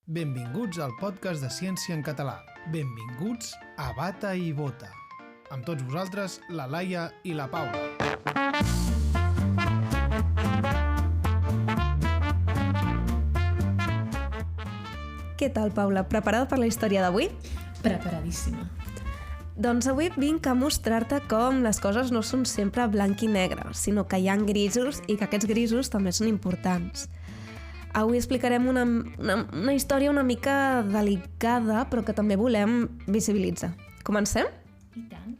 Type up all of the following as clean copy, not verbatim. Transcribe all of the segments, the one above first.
Benvinguts al podcast de Ciència en Català. Benvinguts a Bata i Bota. Amb tots vosaltres, la Laia i la Paula. Què tal, Paula? Preparada per la història d'avui? Preparadíssima. Doncs avui vinc a mostrar-te com les coses no són sempre blanc i negre, sinó que hi ha grisos i que aquests grisos també són importants. Avui explicarem una història una mica delicada, però que també volem visibilitzar. Comencem? I tant.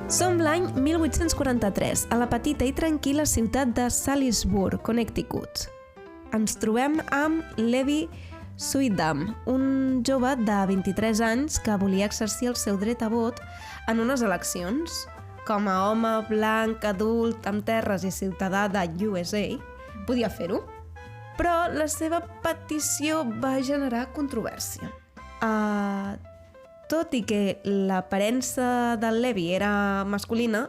Som l'any 1843, a la petita i tranquil·la ciutat de Salisbury, Connecticut. Ens trobem amb Levi Sweetdam, un jove de 23 anys que volia exercir el seu dret a vot en unes eleccions. Com a home blanc, adult, amb terres i ciutadà de USA, podia fer-ho. Però la seva petició va generar controvèrsia. Tot i que l'aparença del Levi era masculina,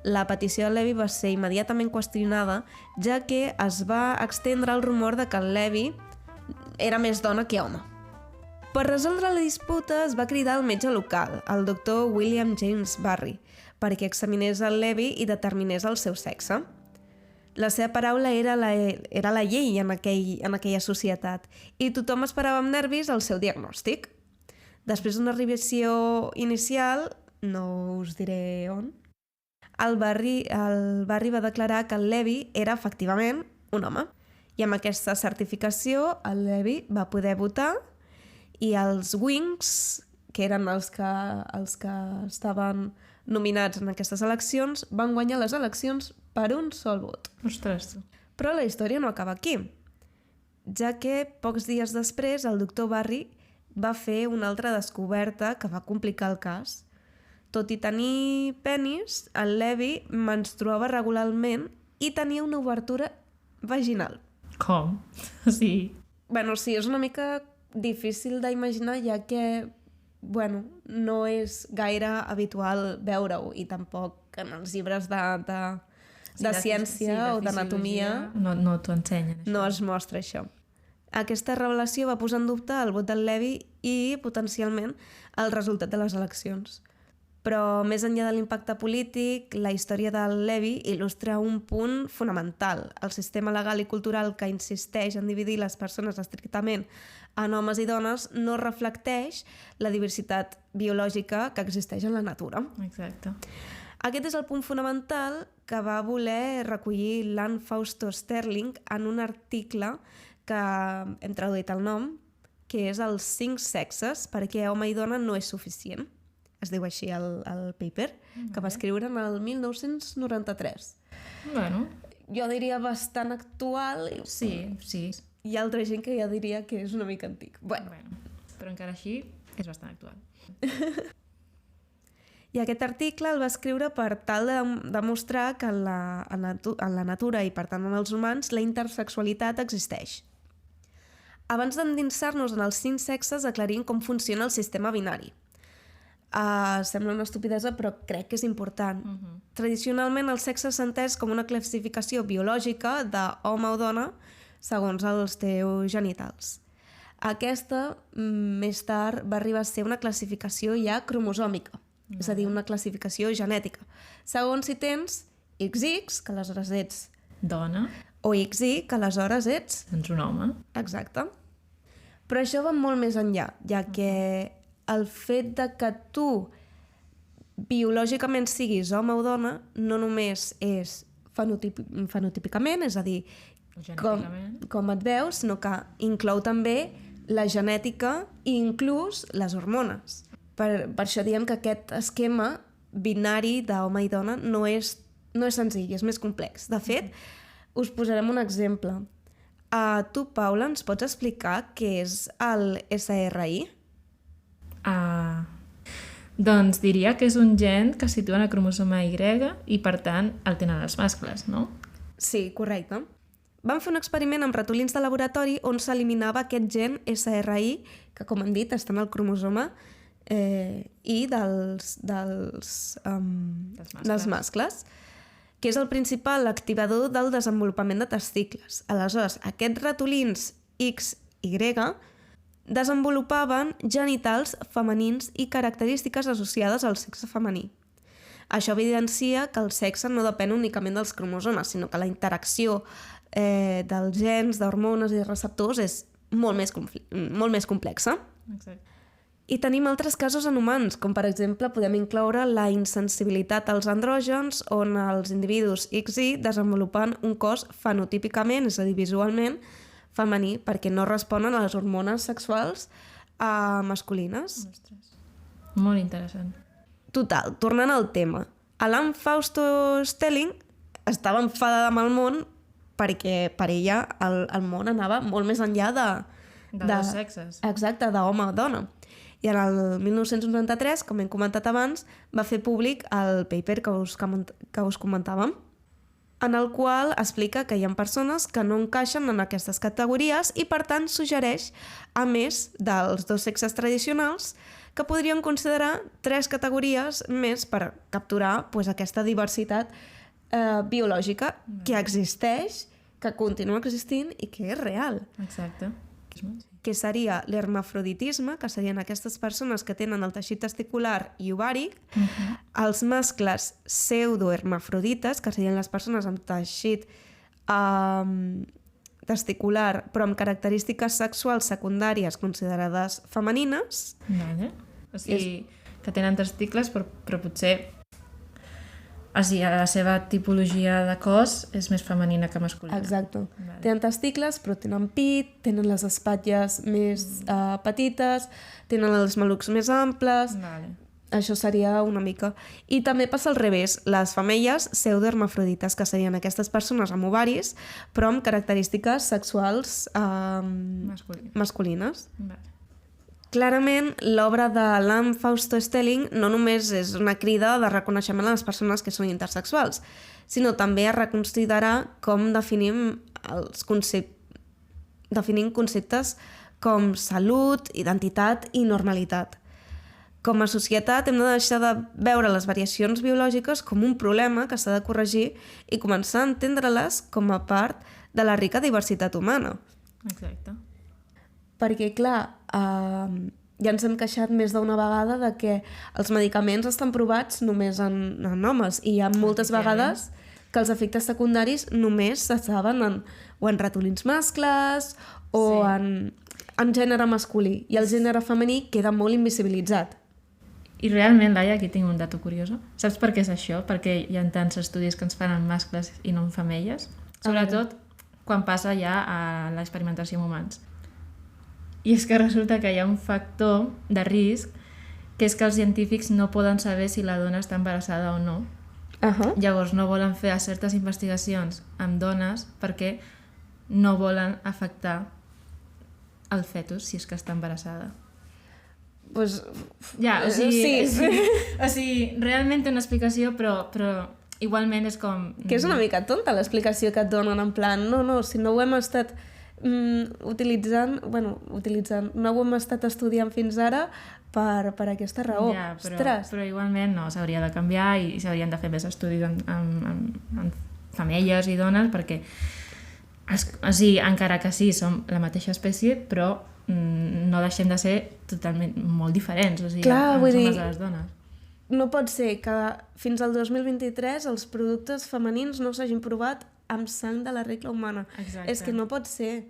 la petició del Levi va ser immediatament qüestionada, ja que es va extendre el rumor de que el Levi era més dona que home. Per resoldre la disputa es va cridar el metge local, el doctor William James Barry, perquè examinés el Levi i determinés el seu sexe. La seva paraula era la llei en aquella societat i tothom esperava amb nervis el seu diagnòstic. Després d'una revisió inicial, no us diré on, el Barry va declarar que el Levi era efectivament un home. I amb aquesta certificació el Levi va poder votar i els Wings, que eren els que estaven nominats en aquestes eleccions, van guanyar les eleccions per un sol vot. Ostres. Però la història no acaba aquí, ja que pocs dies després el doctor Barry va fer una altra descoberta que va complicar el cas. Tot i tenir penis, el Levi menstruava regularment i tenia una obertura vaginal. Com? Sí. Bueno, sí, és una mica difícil d'imaginar, ja que no és gaire habitual veure-ho i tampoc en els llibres de ciència o d'anatomia no t'ho ensenyen, això. no es mostra això. Aquesta revelació va posar en dubte el vot del Levi i, potencialment, el resultat de les eleccions. Però, més enllà de l'impacte polític, la història del Levi il·lustra un punt fonamental. El sistema legal i cultural que insisteix en dividir les persones estrictament en homes i dones no reflecteix la diversitat biològica que existeix en la natura. Exacte. Aquest és el punt fonamental que va voler recollir l'Anne Fausto Sterling en un article que hem traduït el nom, que és els 5 sexes, perquè home i dona no és suficient. Es diu així el paper, que va escriure en el 1993. Bueno. Jo diria bastant actual. Sí. Hi ha altra gent que ja diria que és una mica antic. Bueno. Però encara així és bastant actual. I aquest article el va escriure per tal de demostrar que en la natura i, per tant, en els humans, la intersexualitat existeix. Abans d'endinsar-nos en els 5 sexes, aclarim com funciona el sistema binari. Sembla una estupidesa, però crec que és important. Tradicionalment, el sexe s'ha entès com una classificació biològica d'home o dona segons els teus genitals. Aquesta, més tard, va arribar a ser una classificació ja cromosòmica, és a dir, una classificació genètica. Segons si tens XX, que aleshores ets dona, o XY, que aleshores ets doncs un home. Exacte. Però això va molt més enllà, ja que el fet de que tu biològicament siguis home o dona no només és fenotípicament, és a dir, com et veus, sinó que inclou també la genètica i inclús les hormones. Per això diem que aquest esquema binari d'home i dona no és senzill, és més complex. De fet, us posarem un exemple. Tu, Paula, ens pots explicar què és el SRI? Doncs diria que és un gen que es situa en el cromosoma Y i, per tant, el tenen els mascles, no? Sí, correcte. van fer un experiment amb ratolins de laboratori on s'eliminava aquest gen SRI, que com hem dit està en el cromosoma I dels mascles, que és el principal activador del desenvolupament de testicles. Aleshores, aquests ratolins XY desenvolupaven genitals femenins i característiques associades al sexe femení. Això evidencia que el sexe no depèn únicament dels cromosomes, sinó que la interacció dels gens, d'hormones i receptors és molt més complexa. Exacte. I tenim altres casos en humans, com per exemple podem incloure la insensibilitat als andrògens, on els individus XY desenvolupen un cos fenotípicament, és a dir, visualment, femení, perquè no responen a les hormones sexuals masculines. Ostres. Molt interessant. Total, tornant al tema. Alan Fausto Stelling estava enfadada amb el món perquè per ella el món anava molt més enllà de dos sexes. Exacte, d'home a dona. I en el 1993, com hem comentat abans, va fer públic el paper que us comentàvem, en el qual explica que hi ha persones que no encaixen en aquestes categories i, per tant, suggereix, a més dels dos sexes tradicionals, que podríem considerar 3 categories més per capturar aquesta diversitat biològica que existeix, que continua existint i que és real. Exacte. Que seria l'hermafroditisme, que serien aquestes persones que tenen el teixit testicular i ovàric, els mascles pseudohermafrodites, que serien les persones amb teixit testicular però amb característiques sexuals secundàries considerades femenines. Vale. O sigui, que tenen testicles però potser la seva tipologia de cos és més femenina que masculina. Exacte. Vale. Tenen testicles però tenen pit, tenen les espatlles més petites, tenen els malucs més amples. Vale. Això seria una mica. I també passa al revés, les femelles pseudohermafrodites, que serien aquestes persones amb ovaris, però amb característiques sexuals masculines. Vale. Clarament, l'obra de Alan Fausto Stelling no només és una crida de reconeixement a les persones que són intersexuals, sinó també a reconsiderar com definim conceptes com salut, identitat i normalitat. Com a societat hem de deixar de veure les variacions biològiques com un problema que s'ha de corregir i començar a entendre-les com a part de la rica diversitat humana. Exacte. Perquè, clar, ja ens hem queixat més d'una vegada de que els medicaments estan provats només en homes i hi ha moltes vegades que els efectes secundaris només se saben en ratolins mascles o en gènere masculí, i el gènere femení queda molt invisibilitzat. I realment, Laia, aquí tinc un dato curiós. Saps per què és això? Perquè hi ha tants estudis que ens fan en mascles i no en femelles. Sobretot quan passa ja a l'experimentació amb humans. I és que resulta que hi ha un factor de risc, que és que els científics no poden saber si la dona està embarassada o no. Llavors no volen fer certes investigacions amb dones perquè no volen afectar el fetus si és que està embarassada. Pues, ja, o sigui, sí. O sigui, realment té una explicació, però igualment és com... Que és una mica tonta l'explicació que et donen, en plan, no, si no ho hem estat utilitzant, no ho hem estat estudiant fins ara per aquesta raó. Ja, però igualment no, s'hauria de canviar i s'haurien de fer més estudis en femelles i dones, perquè o sigui, encara que sí, som la mateixa espècie, però no deixem de ser totalment molt diferents, o sigui, clar, amb homes de les dones. No pot ser que fins al 2023 els productes femenins no s'hagin provat amb sang de la regla humana. Exacte. És que no pot ser.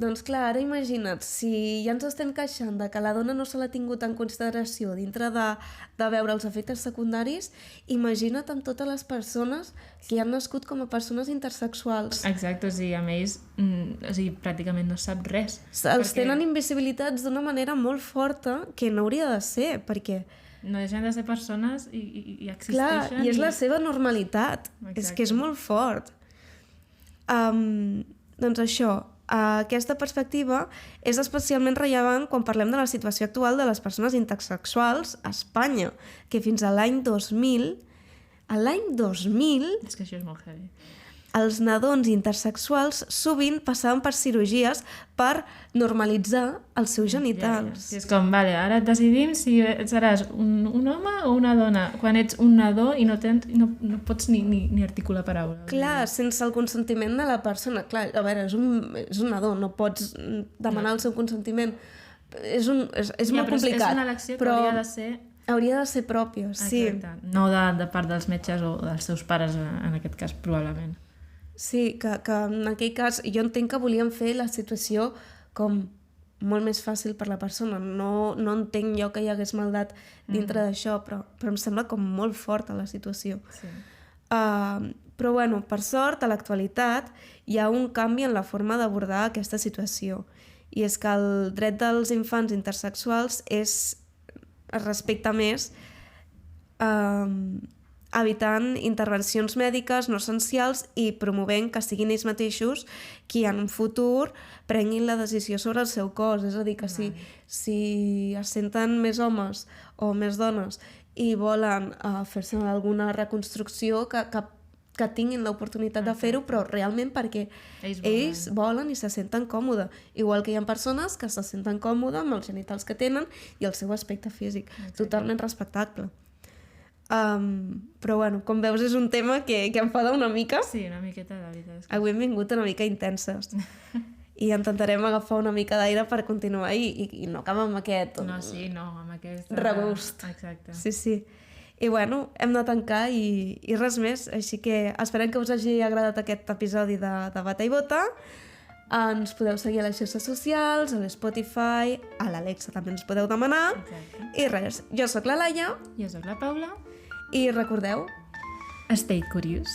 Doncs clar, ara imagina't, si ja ens estem queixant de que la dona no se l'ha tingut en consideració dintre de veure els efectes secundaris, imagina't amb totes les persones que han nascut com a persones intersexuals. Exacte, o sigui, amb ells pràcticament no sap res. Els tenen invisibilitats d'una manera molt forta que no hauria de ser, perquè... No deixen de ser persones i existeixen. Clar, i és la seva normalitat. Exacte. És que és molt fort. Doncs això, aquesta perspectiva és especialment rellevant quan parlem de la situació actual de les persones intersexuals a Espanya, que fins a l'any 2000... A l'any 2000... És que això és molt heavy. els nadons intersexuals sovint passaven per cirurgies per normalitzar els seus genitals. Sí, és com, vale, ara decidim si seràs un home o una dona, quan ets un nadó i no pots ni articular paraules. Clar, sense el consentiment de la persona. Clar, a veure, és un nadó, no pots demanar el seu consentiment. És molt complicat. És una elecció que hauria de ser... Hauria de ser pròpia, sí. Exacte. No de part dels metges o dels seus pares, en aquest cas, probablement. Sí, que en aquell cas jo entenc que volíem fer la situació com molt més fàcil per la persona. No entenc jo que hi hagués maldat dintre d'això, però em sembla com molt forta la situació. Sí. Però bueno, per sort, a l'actualitat hi ha un canvi en la forma d'abordar aquesta situació. I és que el dret dels infants intersexuals es respecta més evitant intervencions mèdiques no essencials i promovent que siguin ells mateixos qui en un futur prenguin la decisió sobre el seu cos. És a dir, que si es senten més homes o més dones i volen fer-se alguna reconstrucció, que tinguin l'oportunitat de fer-ho, però realment perquè ells volen i se senten còmodes. Igual que hi ha persones que se senten còmodes amb els genitals que tenen i el seu aspecte físic. Totalment respectable. Però bueno, com veus és un tema que enfada una mica. Sí, una miqueta, la veritat. Avui hem vingut una mica intenses i intentarem agafar una mica d'aire per continuar i no acabar amb aquest amb aquest regust. Exacte. Sí. I bueno, hem de tancar i res més, així que esperem que us hagi agradat aquest episodi de Bata i Bota. Ens podeu seguir a les xarxes socials, a l'Spotify, a l'Alexa també ens podeu demanar. Exacte. I res, jo sóc la Laia. Jo sóc la Paula. I recordeu... Stay curious.